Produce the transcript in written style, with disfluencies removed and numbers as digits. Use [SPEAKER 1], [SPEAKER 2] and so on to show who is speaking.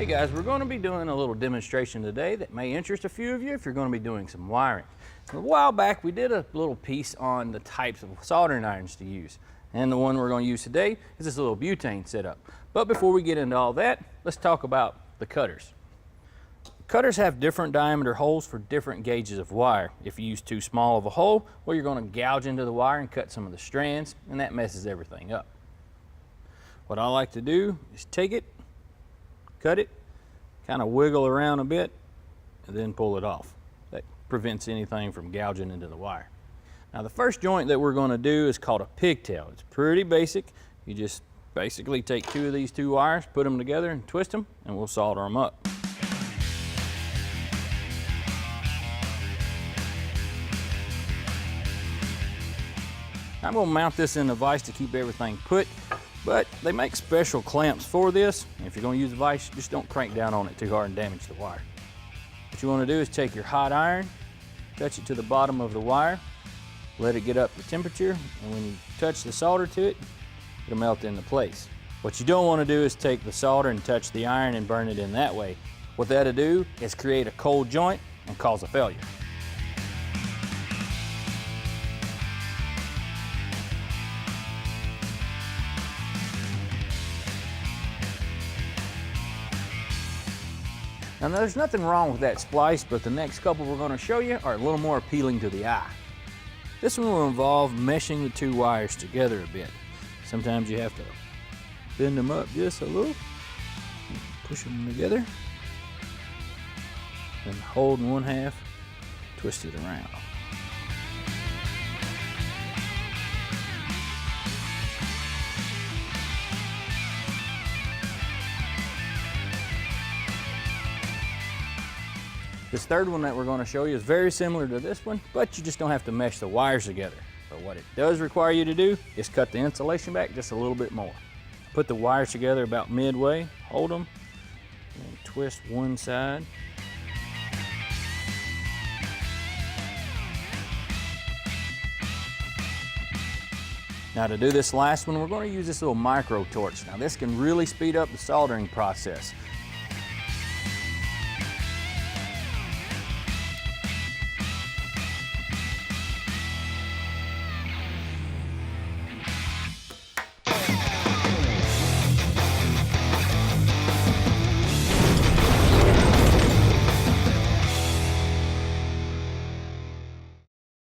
[SPEAKER 1] Hey guys, we're going to be doing a little demonstration today that may interest a few of you if you're going to be doing some wiring. A while back we did a little piece on the types of soldering irons to use, and the one we're going to use today is this little butane setup. But before we get into all that, let's talk about the cutters. Cutters have different diameter holes for different gauges of wire. If you use too small of a hole, well, you're going to gouge into the wire and cut some of the strands, and that messes everything up. What I like to do is take it, cut it, kind of wiggle around a bit, and then pull it off. That prevents anything from gouging into the wire. Now the first joint that we're going to do is called a pigtail. It's pretty basic. You just basically take two of these two wires, put them together and twist them, and we'll solder them up. I'm going to mount this in a vise to keep everything put, but they make special clamps for this. If you're going to use a vise, just don't crank down on it too hard and damage the wire. What you want to do is take your hot iron, touch it to the bottom of the wire, let it get up to temperature, and when you touch the solder to it, it'll melt into place. What you don't want to do is take the solder and touch the iron and burn it in that way. What that'll do is create a cold joint and cause a failure. Now there's nothing wrong with that splice, but the next couple we're going to show you are a little more appealing to the eye. This one will involve meshing the two wires together a bit. Sometimes you have to bend them up just a little, push them together, and hold in one half, twist it around. This third one that we're going to show you is very similar to this one, but you just don't have to mesh the wires together. But what it does require you to do is cut the insulation back just a little bit more. Put the wires together about midway, hold them, and twist one side. Now to do this last one, we're going to use this little micro torch. Now this can really speed up the soldering process.